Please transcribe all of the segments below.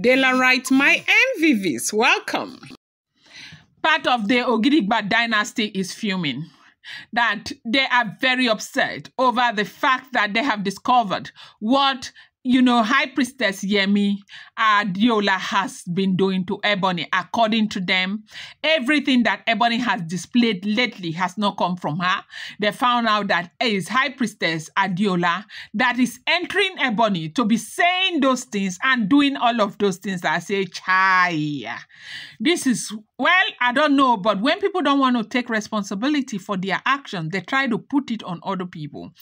Dela writes, my MVVs, welcome. Part of the Ogidigba Dynasty is fuming. That they are very upset over the fact that they have discovered what High Priestess Yemi Adeola has been doing to Ebony. According to them, everything that Ebony has displayed lately has not come from her. They found out that it is High Priestess Adeola that is entering Ebony to be saying those things and doing all of those things that say, Chaiiooo. This is, well, I don't know, but when people don't want to take responsibility for their actions, they try to put it on other people.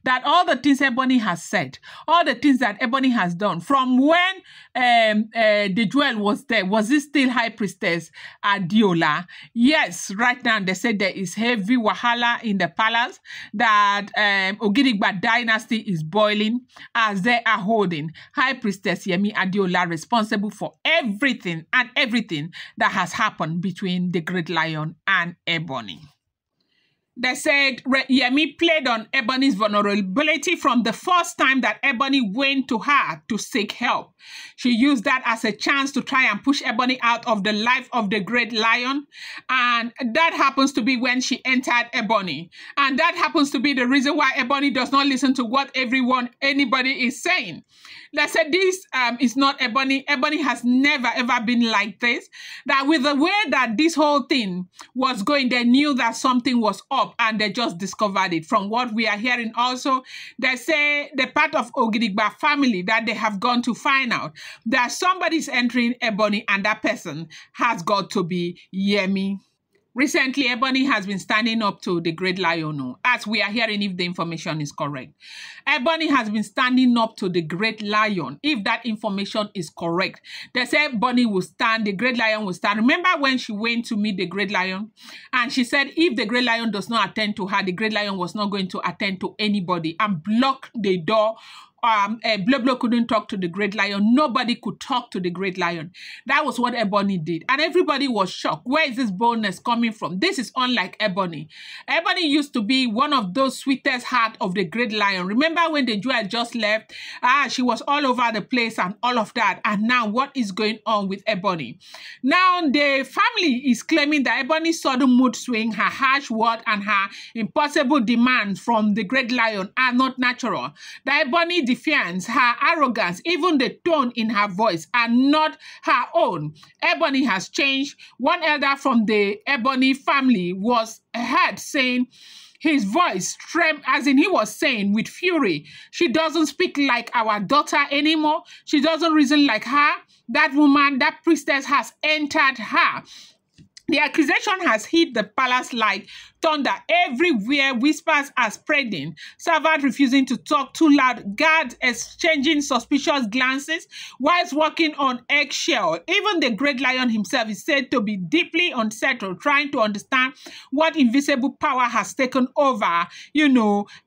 That all the things Ebony has said, all the things that Ebony has done, from when the jewel was there, was it still High Priestess Adeola? Yes, right now they said there is heavy wahala in the palace, that Ogidigba Dynasty is boiling as they are holding High Priestess Yemi Adeola responsible for everything and everything that has happened between the Great Lion and Ebony. They said Yemi played on Ebony's vulnerability from the first time that Ebony went to her to seek help. She used that as a chance to try and push Ebony out of the life of the Great Lion. And that happens to be when she entered Ebony. And that happens to be the reason why Ebony does not listen to what anybody is saying. They said this is not Ebony. Ebony has never, ever been like this. That with the way that this whole thing was going, they knew that something was up and they just discovered it. From what we are hearing also, they say the part of Ogidigba family that they have gone to find out that somebody's entering Ebony and that person has got to be Yemi. Recently, Ebony has been standing up to the Great Lion, as we are hearing, if the information is correct. Ebony has been standing up to the Great Lion, if that information is correct. They say Ebony will stand, the Great Lion will stand. Remember when she went to meet the Great Lion? And she said if the Great Lion does not attend to her, the Great Lion was not going to attend to anybody, and block the door. Blo couldn't talk to the Great Lion. Nobody could talk to the Great Lion. That was what Ebony did. And everybody was shocked. Where is this boldness coming from? This is unlike Ebony. Ebony used to be one of those sweetest heart of the Great Lion. Remember when the jewel just left? She was all over the place and all of that. And now what is going on with Ebony? Now the family is claiming that Ebony's sudden mood swing, her harsh word, and her impossible demands from the Great Lion are not natural. That Ebony defiance, her arrogance, even the tone in her voice are not her own. Ebony has changed. One elder from the Ebony family was heard saying his voice trembled, as in he was saying with fury, she doesn't speak like our daughter anymore. She doesn't reason like her. That woman, that priestess has entered her. The accusation has hit the palace like thunder. Everywhere whispers are spreading. Servants refusing to talk too loud. Guards exchanging suspicious glances whilst walking on eggshell. Even the Great Lion himself is said to be deeply unsettled, trying to understand what invisible power has taken over,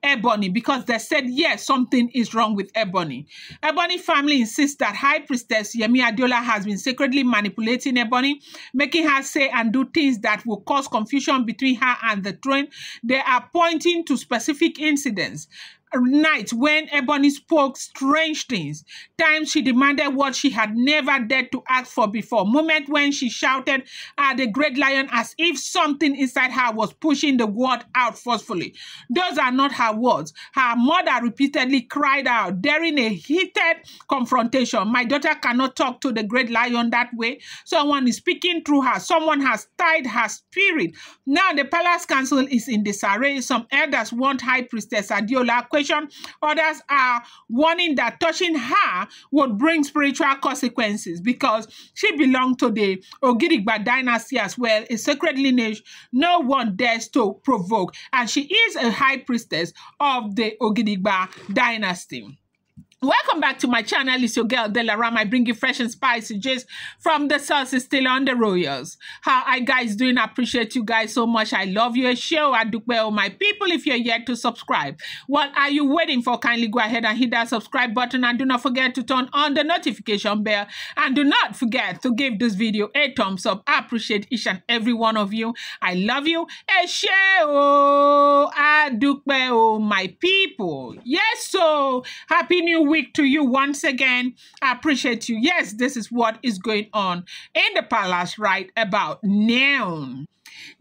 Ebony, because they said, yes, something is wrong with Ebony. Ebony family insists that High Priestess Yemi Adeola has been secretly manipulating Ebony, making her say and do things that will cause confusion between her and the throne. They are pointing to specific incidents. Night when Ebony spoke strange things. Times she demanded what she had never dared to ask for before. Moment when she shouted at the Great Lion as if something inside her was pushing the word out forcefully. Those are not her words. Her mother repeatedly cried out during a heated confrontation. My daughter cannot talk to the Great Lion that way. Someone is speaking through her. Someone has tied her spirit. Now the palace council is in disarray. Some elders want High Priestess Adeola. Others are warning that touching her would bring spiritual consequences because she belonged to the Ogidigba Dynasty as well, a sacred lineage no one dares to provoke. And she is a high priestess of the Ogidigba Dynasty. Welcome back to my channel. It's your girl Dela Ram. I bring you fresh and spicy gist from the sources still on the royals. How are you guys doing? I appreciate you guys so much. I love you. Show Adukwe, my people. If you're yet to subscribe, what are you waiting for? Kindly go ahead and hit that subscribe button, and do not forget to turn on the notification bell, and do not forget to give this video a thumbs up. I appreciate each and every one of you. I love you. Chaiiooo Adukwe, my people. Yes, so happy new week to you once again. I appreciate you. Yes, this is what is going on in the palace right about now.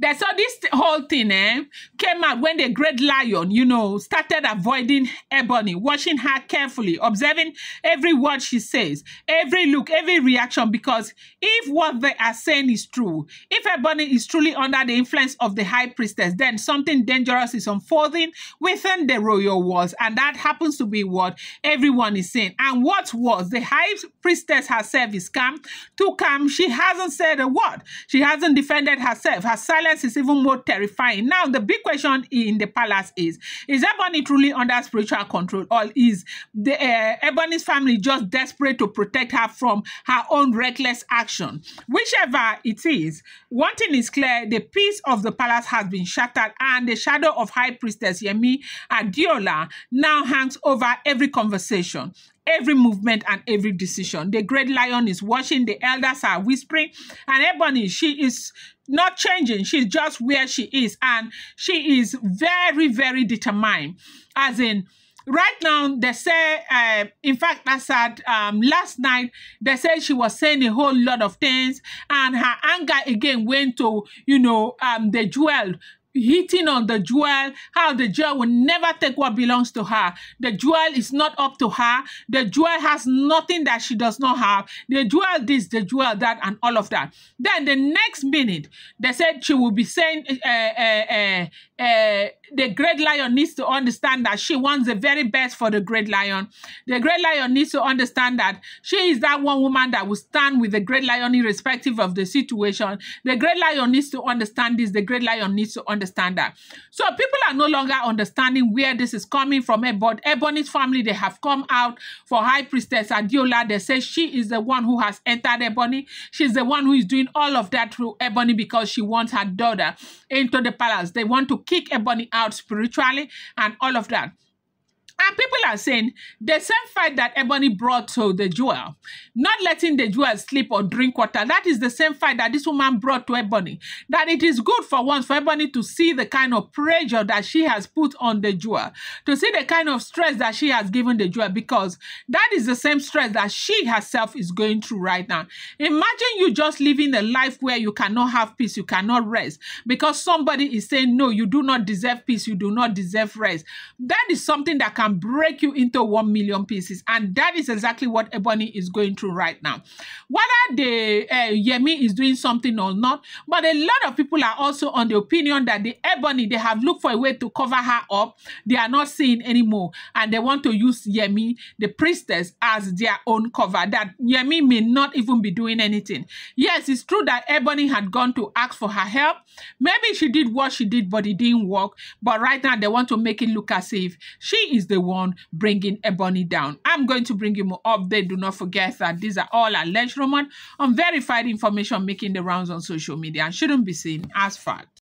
So this whole thing came out when the great lion, started avoiding Ebony, watching her carefully, observing every word she says, every look, every reaction, because if what they are saying is true, if Ebony is truly under the influence of the high priestess, then something dangerous is unfolding within the royal walls, and that happens to be what everyone is saying. And what was the high priestess herself is calm, too calm. She hasn't said a word. She hasn't defended herself. Her silence is even more terrifying. Now, the big question in the palace is Ebony truly under spiritual control, or is the Ebony's family just desperate to protect her from her own reckless action? Whichever it is, one thing is clear: the peace of the palace has been shattered, and the shadow of High Priestess Yemi Adeola now hangs over every conversation, every movement, and every decision. The great lion is watching, the elders are whispering, and Ebony, she is not changing. She's just where she is, and she is very, very determined. As in, right now, they say, in fact, I said last night, they said she was saying a whole lot of things, and her anger again went to, the jewel, hitting on the jewel, how the jewel will never take what belongs to her. The jewel is not up to her. The jewel has nothing that she does not have. The jewel this, the jewel that, and all of that. Then the next minute, they said she will be saying, the great lion needs to understand that she wants the very best for the great lion. The great lion needs to understand that she is that one woman that will stand with the great lion irrespective of the situation. The great lion needs to understand this. The great lion needs to understand that. So people are no longer understanding where this is coming from. But Ebony's family, they have come out for High Priestess Adeola. They say she is the one who has entered Ebony. She's the one who is doing all of that through Ebony because she wants her daughter into the palace. They want to kick Ebony out spiritually and all of that. And people are saying the same fight that Ebony brought to the jewel, not letting the jewel sleep or drink water, that is the same fight that this woman brought to Ebony. That it is good for once for Ebony to see the kind of pressure that she has put on the jewel, to see the kind of stress that she has given the jewel, because that is the same stress that she herself is going through right now. Imagine you just living a life where you cannot have peace, you cannot rest, because somebody is saying, no, you do not deserve peace, you do not deserve rest. That is something that can break you into 1 million pieces, and that is exactly what Ebony is going through right now. Whether the Yemi is doing something or not, but a lot of people are also on the opinion that the Ebony, they have looked for a way to cover her up. They are not seeing anymore, and they want to use Yemi, the priestess, as their own cover, that Yemi may not even be doing anything. Yes, it's true that Ebony had gone to ask for her help. Maybe she did what she did, but it didn't work. But right now, they want to make it look as if she is the one bringing Ebony down. I'm going to bring you more update. Do not forget that these are all alleged rumors, unverified information making the rounds on social media and shouldn't be seen as fact.